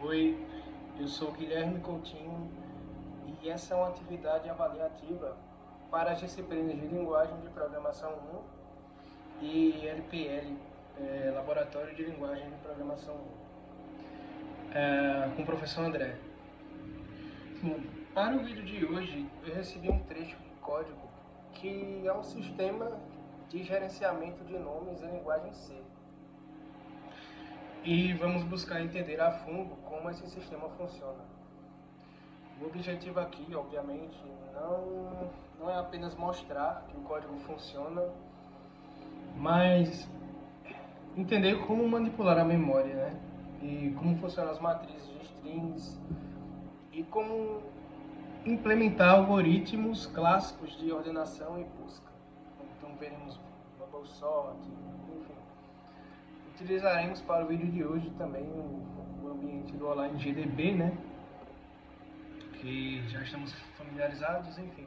Oi, eu sou Guilherme Coutinho e essa é uma atividade avaliativa para as disciplinas de Linguagem de Programação 1 e LPL, Laboratório de Linguagem de Programação 1, com o professor André. Bom, para o vídeo de hoje, eu recebi um trecho de código que é um sistema de gerenciamento de nomes em linguagem C. E vamos buscar entender a fundo como esse sistema funciona. O objetivo aqui, obviamente, não é apenas mostrar que o código funciona, mas entender como manipular a memória, né? E como funcionam as matrizes de strings e como implementar algoritmos clássicos de ordenação e busca. Então veremos bubble sort, enfim. Utilizaremos para o vídeo de hoje também o ambiente do Online GDB, né? Que já estamos familiarizados, enfim.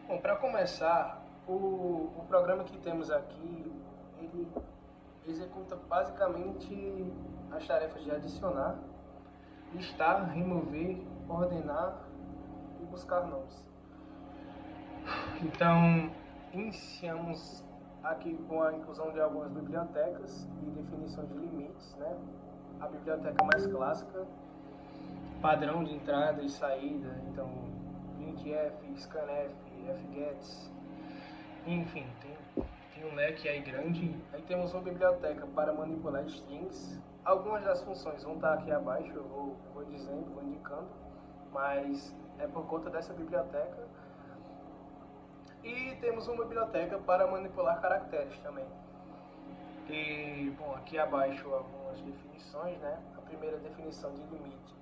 Bom, para começar, o programa que temos aqui, ele executa basicamente as tarefas de adicionar, listar, remover, ordenar e buscar nomes. Então, iniciamos aqui com a inclusão de algumas bibliotecas e definições de limites, né? A biblioteca mais clássica, padrão de entrada e saída, então printf, scanf, fgets, enfim, tem um leque aí grande. Aí temos uma biblioteca para manipular strings. Algumas das funções vão estar aqui abaixo, eu vou dizendo, vou indicando, mas é por conta dessa biblioteca. E temos uma biblioteca para manipular caracteres também. E, bom, aqui abaixo algumas definições, né? A primeira definição de limite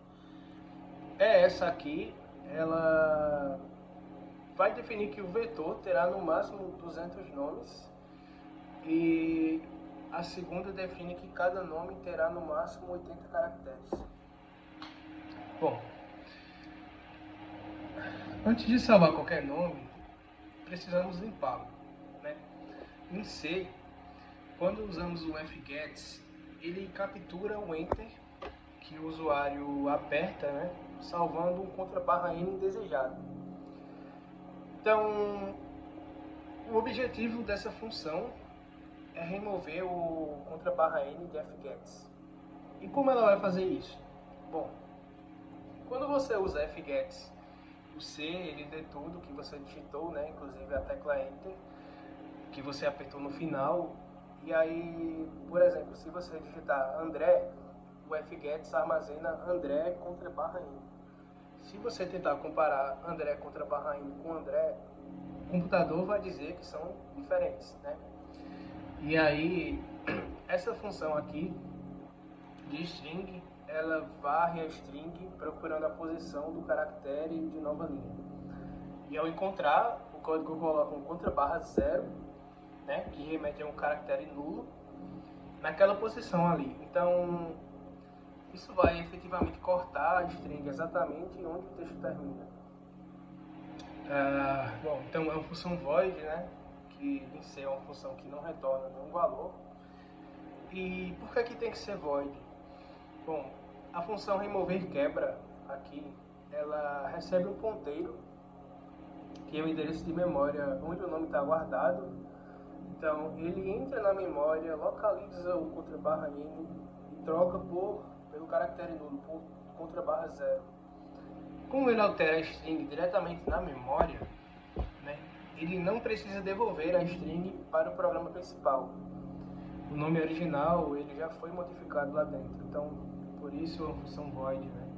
é essa aqui. Ela vai definir que o vetor terá no máximo 200 nomes, e a segunda define que cada nome terá no máximo 80 caracteres. Bom, antes de salvar qualquer nome, precisamos limpá-lo, né? Em C, quando usamos o fgets, ele captura o enter que o usuário aperta, né? Salvando um contrabarra n indesejado. Então, o objetivo dessa função é remover o contrabarra n de fgets. E como ela vai fazer isso? Bom, quando você usa fgets, o C ele lê tudo que você digitou, né? Inclusive a tecla enter que você apertou no final. E aí, por exemplo, se você digitar André, o fgets armazena André contra barra n. Se você tentar comparar André contra barra n com André, o computador vai dizer que são diferentes, né? E aí, essa função aqui de string, ela varre a string procurando a posição do caractere de nova linha. E ao encontrar, o código coloca um contrabarra 0, né, que remete a um caractere nulo, naquela posição ali. Então, isso vai efetivamente cortar a string exatamente onde o texto termina. Bom, então é uma função void, né, que em C é uma função que não retorna nenhum valor. E por que tem que ser void? Bom, a função remover quebra aqui, ela recebe um ponteiro, que é o endereço de memória onde o nome está guardado. Então, ele entra na memória, localiza o contrabarra n e troca pelo caractere nulo, por contrabarra 0. Como ele altera a string diretamente na memória, né, ele não precisa devolver a string para o programa principal. O nome original ele já foi modificado lá dentro. Então, por isso a função void, né,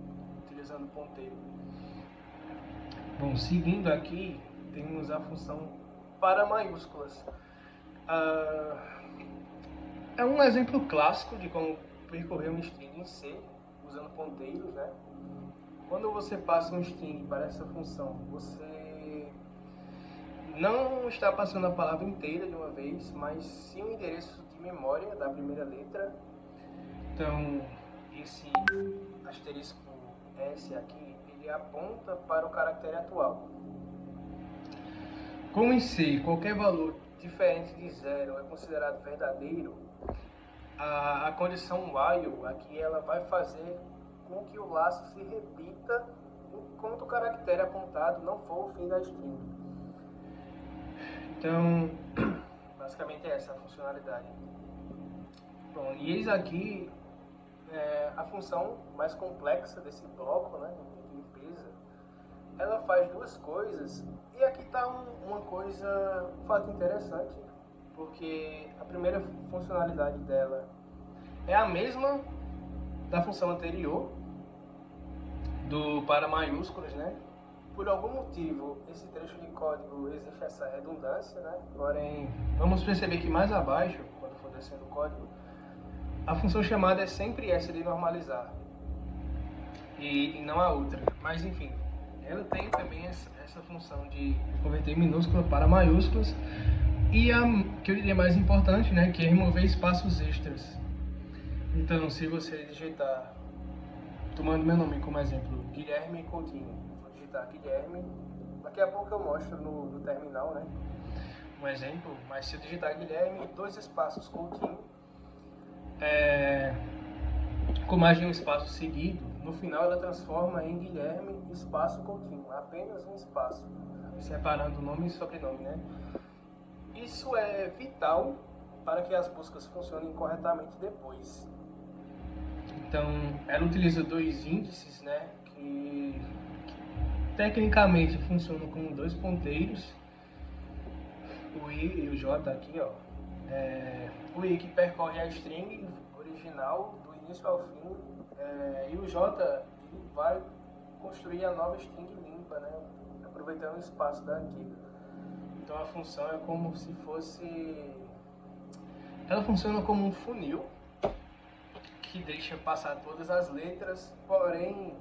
utilizando ponteiro. Bom, seguindo aqui, temos a função para maiúsculas. É um exemplo clássico de como percorrer um string em C, usando ponteiros, né? Quando você passa um string para essa função, você não está passando a palavra inteira de uma vez, mas sim o endereço de memória da primeira letra. Então, esse asterisco S aqui, ele aponta para o caractere atual. Como em C, qualquer valor diferente de 0 é considerado verdadeiro, a condição while aqui ela vai fazer com que o laço se repita enquanto o caractere apontado não for o fim da string. Então, basicamente é essa a funcionalidade. Bom, e eis aqui a função mais complexa desse bloco, né, de limpeza. Ela faz duas coisas, e aqui está um fato interessante, porque a primeira funcionalidade dela é a mesma da função anterior, do para maiúsculas, né? Por algum motivo, esse trecho de código existe essa redundância, né? Porém, vamos perceber que mais abaixo, quando for descendo o código, a função chamada é sempre essa de normalizar, e não a outra. Mas enfim, ela tem também essa função de converter minúscula para maiúsculas, e a que eu diria mais importante, né, que é remover espaços extras. Então, se você digitar, tomando meu nome como exemplo, Guilherme Coutinho, vou digitar Guilherme, daqui a pouco eu mostro no terminal, né, um exemplo, mas se eu digitar Guilherme, 2 espaços Coutinho, com mais de um espaço seguido, no final ela transforma em Guilherme espaço Coutinho, apenas um espaço, separando nome e sobrenome, né? Isso é vital para que as buscas funcionem corretamente depois. Então, ela utiliza 2 índices, né, que tecnicamente funcionam como 2 ponteiros, o I e o J aqui, ó. O I que percorre a string original do início ao fim, e o J vai construir a nova string limpa, né, aproveitando o espaço da antiga. Então a função é como se fosse... Ela funciona como um funil que deixa passar todas as letras, porém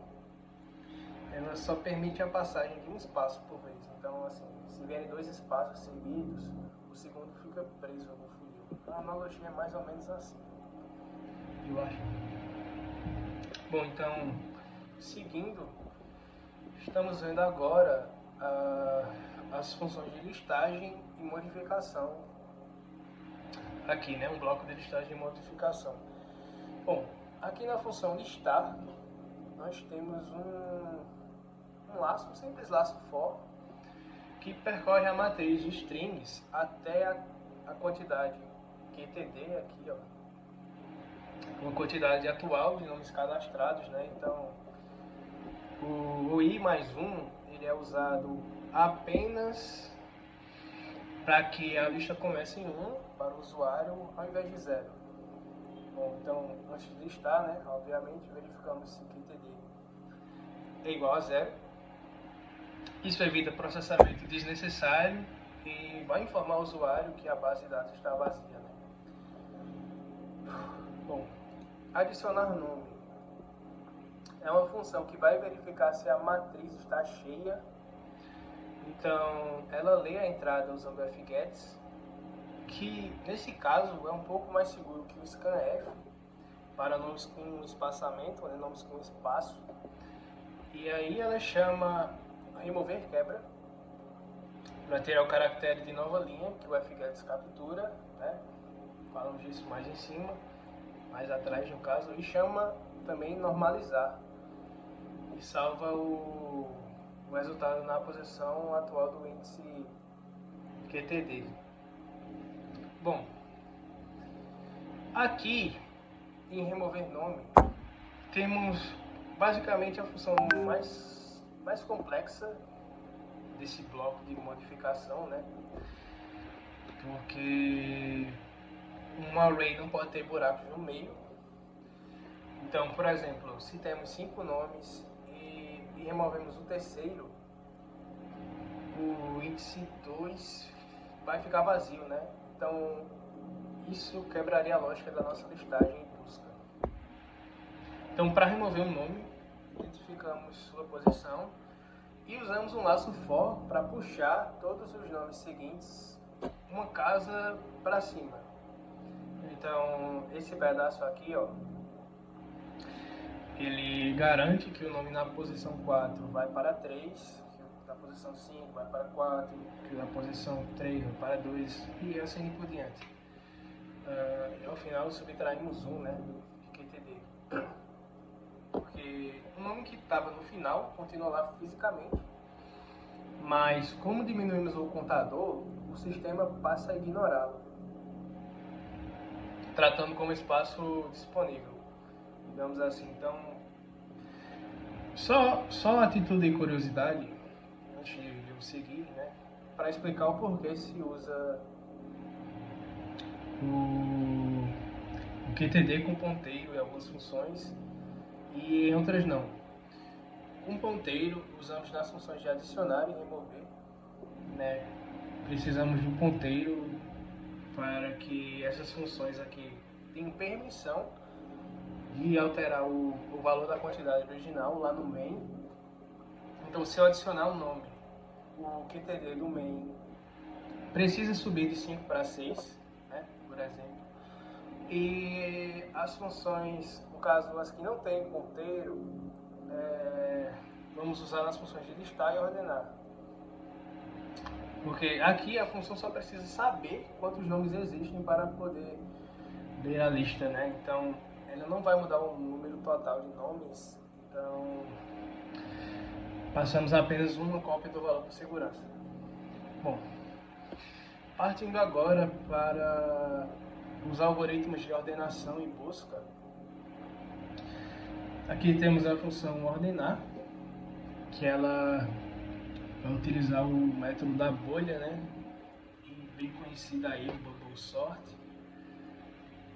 ela só permite a passagem de um espaço por vez. Então, assim, se vierem 2 espaços seguidos, o segundo fica preso no funil. A analogia é mais ou menos assim, eu acho. Bom, então, seguindo, estamos vendo agora as funções de listagem e modificação. Aqui, né, um bloco de listagem e modificação. Bom, aqui na função listar, nós temos um laço, um simples laço for, que percorre a matriz de strings até a quantidade QTD aqui, ó, uma quantidade atual de nomes cadastrados, né? Então, o i mais 1, ele é usado apenas para que a lista comece em 1 para o usuário ao invés de 0. Bom, então, antes de listar, né, obviamente, verificamos se QTD é igual a 0. Isso evita processamento desnecessário e vai informar o usuário que a base de dados está vazia, né? Bom, adicionar nome é uma função que vai verificar se a matriz está cheia. Então, ela lê a entrada usando o fgets, que nesse caso é um pouco mais seguro que o scanf para nomes com espaçamento, né, nomes com espaço. E aí ela chama remover quebra para ter o caractere de nova linha que o fgets captura, né? Falamos disso mais em cima, mais atrás no caso, e chama também normalizar e salva o resultado na posição atual do índice QTD. Bom, aqui em remover nome temos basicamente a função mais complexa desse bloco de modificação, né? Porque um array não pode ter buracos no meio. Então, por exemplo, se temos 5 nomes e removemos o terceiro, o índice 2 vai ficar vazio, né? Então, isso quebraria a lógica da nossa listagem e busca. Então, para remover um nome, identificamos sua posição e usamos um laço for para puxar todos os nomes seguintes uma casa para cima. Então, esse pedaço aqui, ó, ele garante que o nome na posição 4 vai para 3, que na posição 5 vai para 4, que na posição 3 vai para 2 e assim por diante. E ao final subtraímos 1, né, de QTD. Porque nome que estava no final continua lá fisicamente, mas como diminuímos o contador, o sistema passa a ignorá-lo, tratando como espaço disponível, digamos assim. Então, só a título de curiosidade, antes de eu seguir, né, para explicar o porquê se usa o QTD com ponteiro em algumas funções e em outras não. Com ponteiro, usamos nas funções de adicionar e remover, né? Precisamos do ponteiro para que essas funções aqui tenham permissão de alterar o valor da quantidade original lá no main. Então, se eu adicionar um nome, o QTD do main precisa subir de 5 para 6, né, por exemplo. E as funções, no caso as que não tem ponteiro, vamos usar nas funções de listar e ordenar. Porque aqui a função só precisa saber quantos nomes existem para poder ler a lista, né? Então, ela não vai mudar o número total de nomes. Então, passamos apenas uma cópia do valor por segurança. Bom, partindo agora para os algoritmos de ordenação e busca. Aqui temos a função ordenar, que ela vai utilizar o método da bolha, né? Bem conhecido aí, o bubble sort.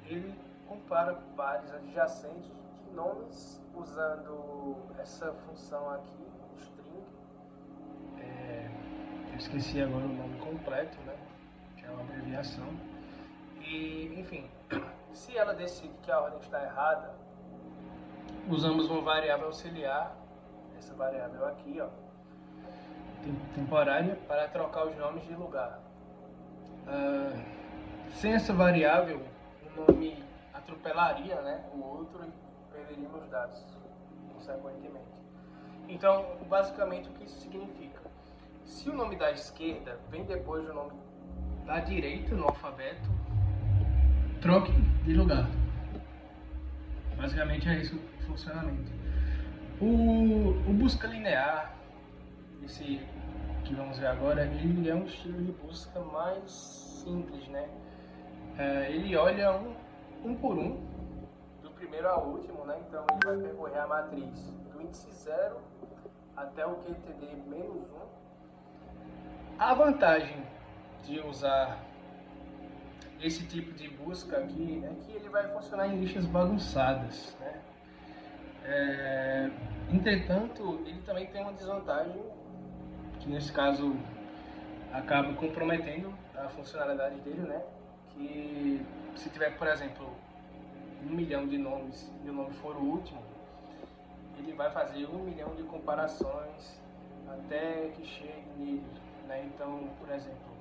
Ele compara pares adjacentes de nomes usando essa função aqui, string. Eu esqueci agora o nome completo, né? Que é uma abreviação. E, enfim, se ela decide que a ordem está errada, usamos uma variável auxiliar, essa variável aqui, ó, temporária, para trocar os nomes de lugar. Sem essa variável, o nome atropelaria, né, o outro e perderíamos os dados, consequentemente. Então, basicamente, o que isso significa? Se o nome da esquerda vem depois do nome da direita no alfabeto, troque de lugar. Basicamente é isso o funcionamento. O busca linear, esse que vamos ver agora, ele é um estilo de busca mais simples, né? Ele olha um por um, do primeiro ao último, né? Então ele vai percorrer a matriz do índice 0 até o QTD menos 1. A vantagem de usar esse tipo de busca aqui é que ele vai funcionar em listas bagunçadas, né? Entretanto, ele também tem uma desvantagem, que nesse caso acaba comprometendo a funcionalidade dele, né? Que se tiver, por exemplo, 1 milhão de nomes e o nome for o último, ele vai fazer 1 milhão de comparações até que chegue nele, né? Então, por exemplo,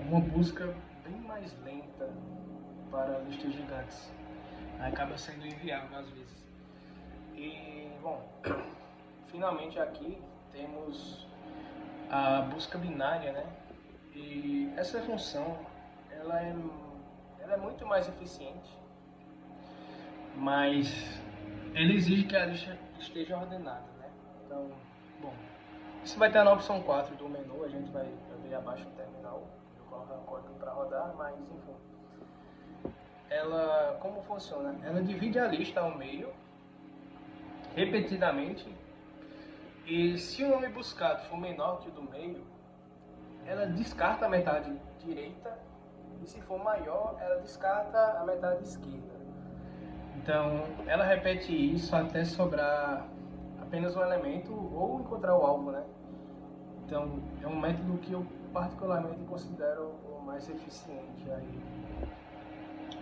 uma busca bem mais lenta para listas gigantes, acaba sendo inviável às vezes. E, bom, finalmente aqui temos a busca binária, né? E essa função, ela é muito mais eficiente, mas ele exige que a lista esteja ordenada, né? Então, bom, isso vai estar na opção 4 do menu, a gente vai ver abaixo no terminal, eu colocar o código para rodar, mas enfim. Ela, como funciona? Ela divide a lista ao meio, repetidamente, e se o nome buscado for menor que o do meio, ela descarta a metade direita, e se for maior, ela descarta a metade esquerda. Então, ela repete isso até sobrar apenas um elemento ou encontrar o alvo, né? Então, é um método que eu particularmente considero o mais eficiente aí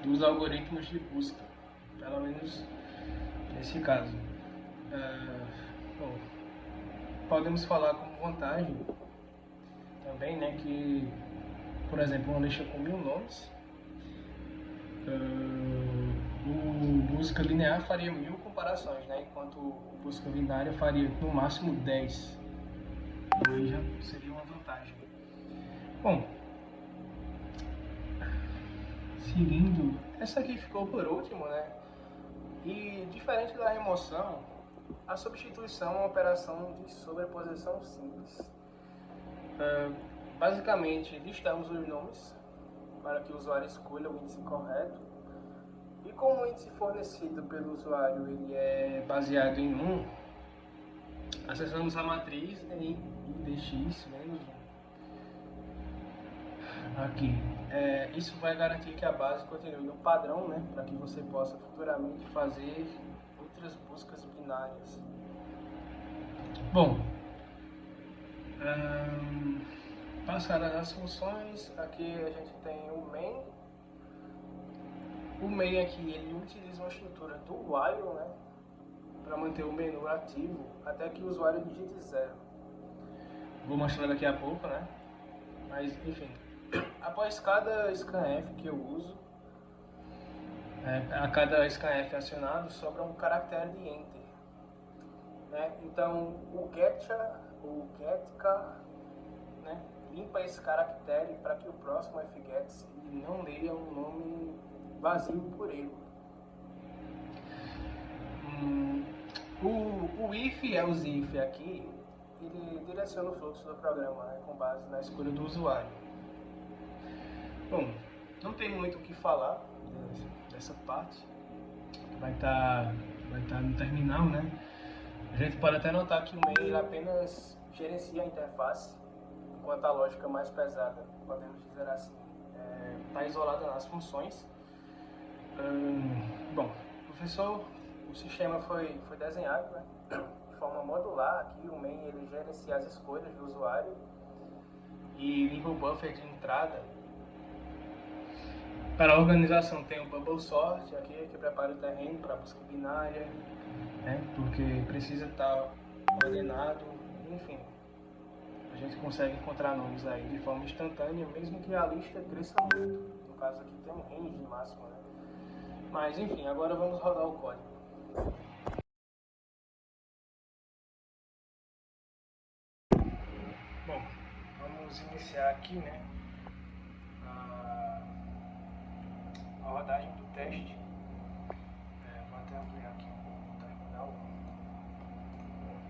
dos algoritmos de busca, pelo menos nesse caso. Bom, podemos falar como vantagem também, né, que, por exemplo, uma lista com 1000 nomes, o busca linear faria 1000 comparações, né, enquanto o busca binária faria no máximo 10. Aí já seria uma vantagem. Bom, seguindo, essa aqui ficou por último, né? E diferente da remoção, a substituição é uma operação de sobreposição simples. Basicamente, listamos os nomes para que o usuário escolha o índice correto. E como o índice fornecido pelo usuário ele é baseado em 1, acessamos a matriz em IDX menos 1. Aqui. Isso vai garantir que a base continue no padrão, né, para que você possa futuramente fazer outras buscas binárias. Bom, passadas as funções, aqui a gente tem o main. O main aqui ele utiliza uma estrutura do while, né, para manter o menu ativo até que o usuário digite 0. Vou mostrar daqui a pouco, né? Mas enfim, após cada scanf que eu uso, a cada scanf acionado sobra um caractere de enter, né? Então o getChar, né, limpa esse caractere para que o próximo fgets não leia um nome vazio por erro. O if aqui, ele direciona o fluxo do programa, né, com base na escolha do usuário. Bom, não tem muito o que falar dessa parte, vai estar no terminal, né? A gente pode até notar que o main ele apenas gerencia a interface, enquanto a lógica mais pesada, podemos dizer assim, está isolada nas funções. Bom, professor, o sistema foi desenhado, né, de forma modular. Aqui o main ele gerencia as escolhas do usuário e limpa o buffer de entrada. Para a organização tem o bubble sort aqui, que prepara o terreno para a busca binária, né, porque precisa estar ordenado, enfim. A gente consegue encontrar nomes aí de forma instantânea, mesmo que a lista cresça muito. No caso aqui tem um range máximo, né? Mas enfim, agora vamos rodar o código. Bom, vamos iniciar aqui, né, a rodagem do teste. Vou até ampliar aqui um pouco o terminal.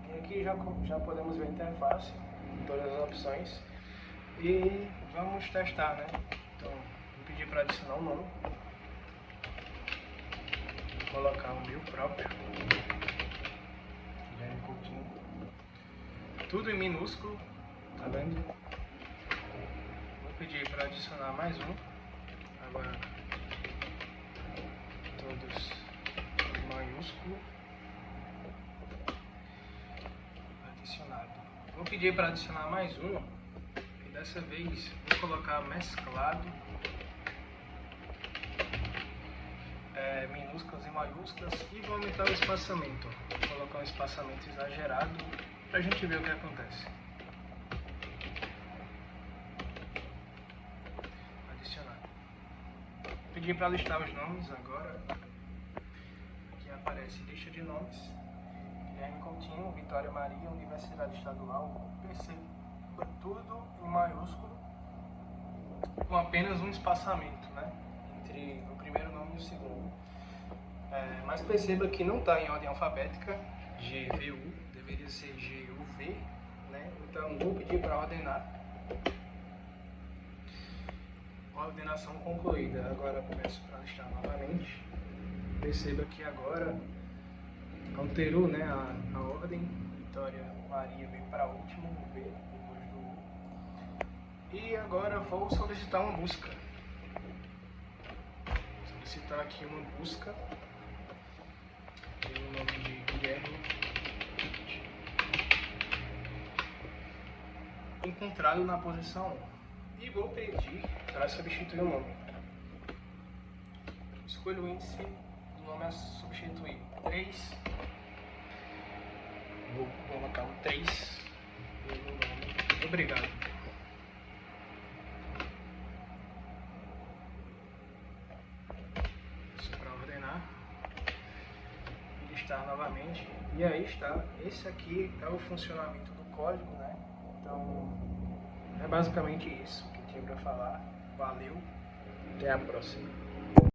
E aqui já podemos ver a interface, todas as opções. E vamos testar, né? Então, vou pedir para adicionar um nome. Vou colocar o meu próprio. Guilherme Coutinho. Tudo em minúsculo, tá vendo? Vou pedir para adicionar mais um. Agora, todos em maiúsculo. Adicionado. Vou pedir para adicionar mais um. E dessa vez vou colocar mesclado. Minúsculas e maiúsculas, e vou aumentar o espaçamento. Vou colocar um espaçamento exagerado para a gente ver o que acontece. Adicionar. Pedi para listar os nomes agora. Aqui aparece lista de nomes. Guilherme Coutinho, Vitória Maria, Universidade Estadual, PC. Tudo em maiúsculo, com apenas um espaçamento, né, entre o primeiro nome e o segundo. Mas perceba que não está em ordem alfabética, GVU, deveria ser GUV, né? Então vou pedir para ordenar. Ordenação concluída. Agora peço para listar novamente. Perceba que agora alterou, né, a ordem. Vitória Maria veio para o último, V depois do U. E agora vou solicitar uma busca. Solicitar aqui uma busca pelo nome de Guilherme, encontrado na posição 1. E vou pedir para substituir o nome. Escolho o índice do nome a substituir. 3. Vou colocar um 3 pelo nome. Obrigado. Isso para ordenar. Listar novamente. E aí está. Esse aqui é o funcionamento do código, né? Então, é basicamente isso que tinha para falar. Valeu. Até a próxima.